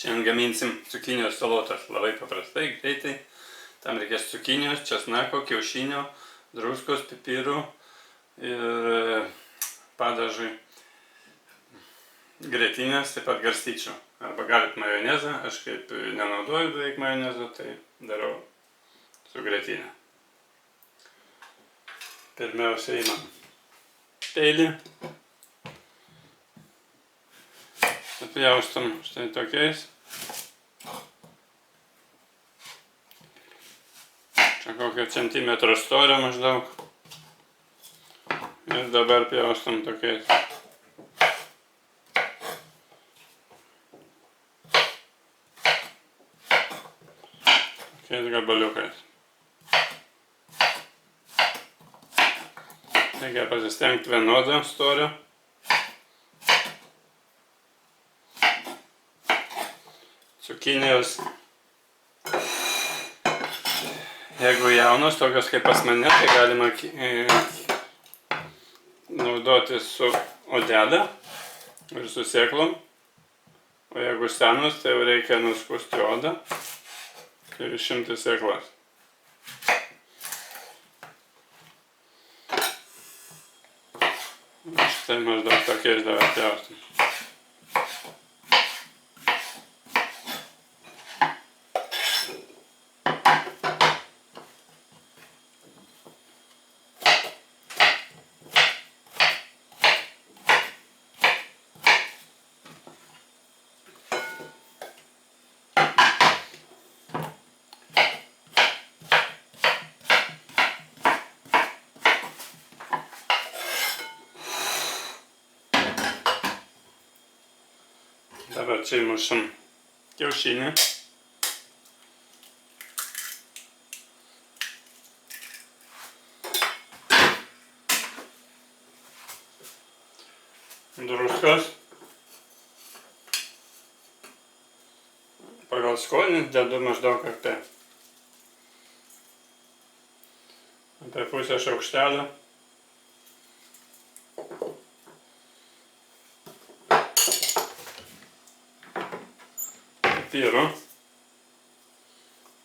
Šiandien gaminsim cukinijos salotas labai paprastai, greitai. Tam reikės cukinijos, česnako, kiaušinio, druskos, pipirų ir padažui grietinės, taip pat garstyčių. Arba galit majonezą, aš kaip nenaudoju beveik majonezo, tai darau su grietinė. Pirmiausia imam peilį. Apjaustam štai tokiais. Čia kokio centimetro storio maždaug. Ir dabar pjaustam tokiais. Tokiais gabaliukais. Reikia pasistengti vienodo storio. Cukinijos, jeigu jaunos, tokios kaip pas mane, tai galima naudoti su odelė ir su sėklom. O jeigu senos, tai jau reikia nuskusti odą ir išimti sėklas. Štai maždaug tokiais dabar pjaustam. Dabar čia įmušam kiaušinį. Druskos. Pagal skonį dedu maždaug apie pusę šaukštelio. Pipirų,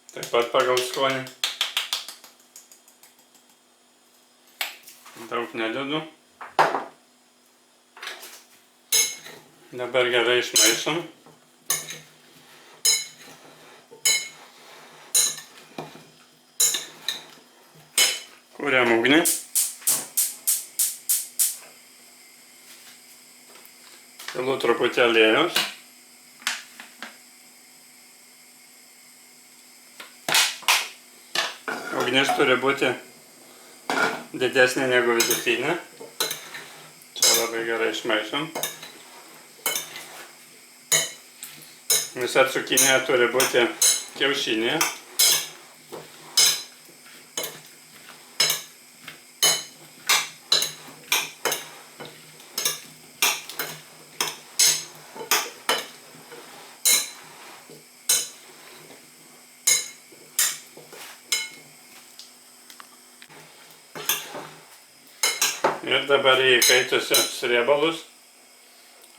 taip pat pagal skonį. Daug nededu. Dabar gerai išmaišom. Kuriam ugnį. Pilu truputį aliejaus. Ugnis turi būti didesnė negu vidutinė. Čia labai gerai išmaišom. Visa cukinija turi būti kiaušinė. Ir dabar į įkaitusius riebalus,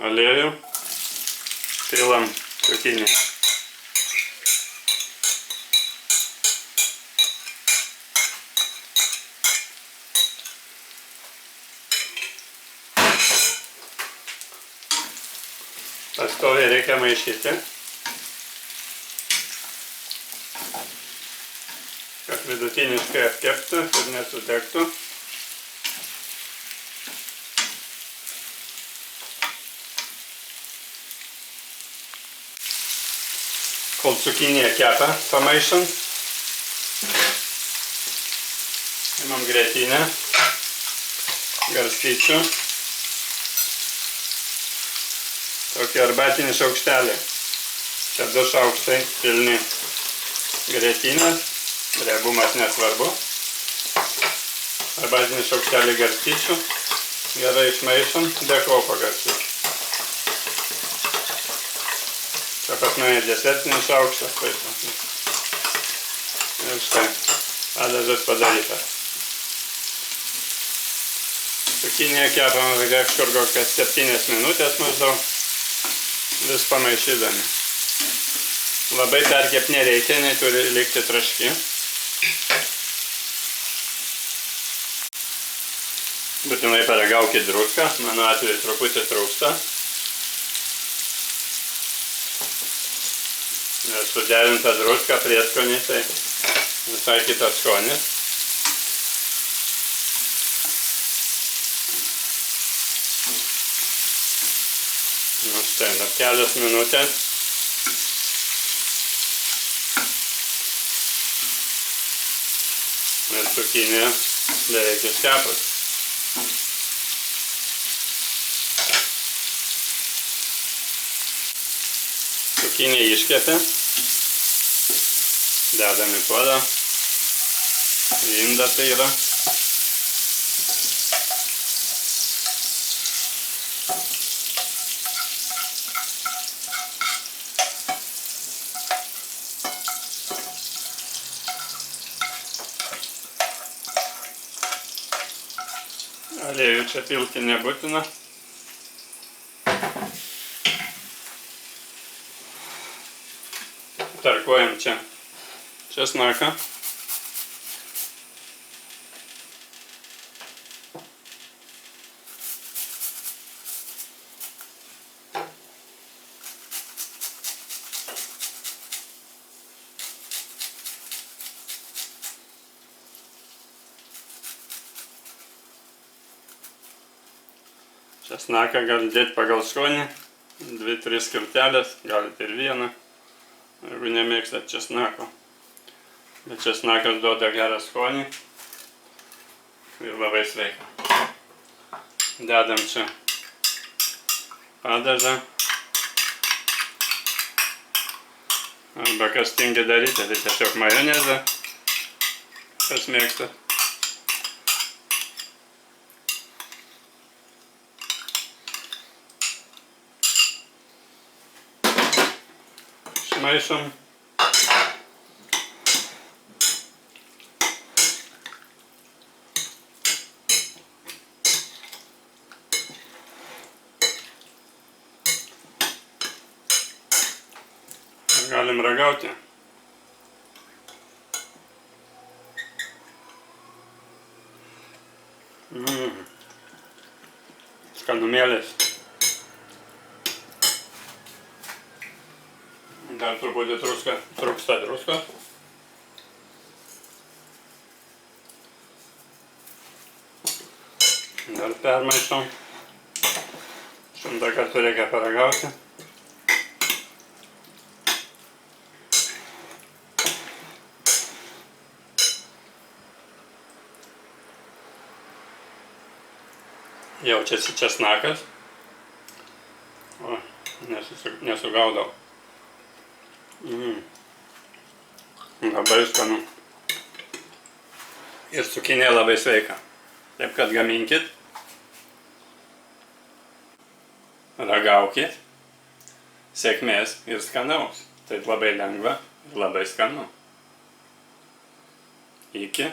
aliejų, pilam cukinį. Pastoviai reikia maišyti, kad vidutiniškai apkeptų ir nesudegtų. Kol cukinija kepa, pamaišom. Imam grietinę, garstyčių. Tokį arbatinį šaukštelį. Čia 2 šaukštai pilni grietinės, riebumas nesvarbu. Arbatinį šaukštelį garstyčių. Gerai išmaišom, dėkau pagarstyčių. Čia pas mane desertinis šaukštas. Ir štai, padažas padarytas. Cukinija kepama kažkur kokias 7 minutės maždaug, vis pamaišydami. Labai perkepti nereikia, jinai turi likti traški. Būtinai paragaukit druską, mano atveju truputį trūksta. Nes suderinta druska prieskonį, tai visai kitas skonis. Nu štai, dar kelias minutės. Ir cukinija beveik iškepus. Cukinija iškepė. Dedam į puodą. Į indą tai yra. Aliejų čia pilti nebūtina. Tarkuojam čia česnaką. Česnaką galite dėti pagal skonį, 2-3 skiltelės, galite ir vieną, jeigu nemėgstat česnako. Bet česnakas duoda gerą skonį ir labai sveika. Dedam čia padažą. Arba kas tingi daryti, tai tiesiog majonezą, kas mėgstat. Maišom. Galim ragauti. Skanumėlis. Dar truputį trūksta druskos. Dar permaišom. 100 kartų reikia paragauti. Jaučiasi česnakas. O, nesugaudau. Labai skanu. Ir cukinija labai sveika. Taip kad gaminkit. Ragaukit. Sėkmės ir skanaus. Taip labai lengva ir labai skanu. Iki.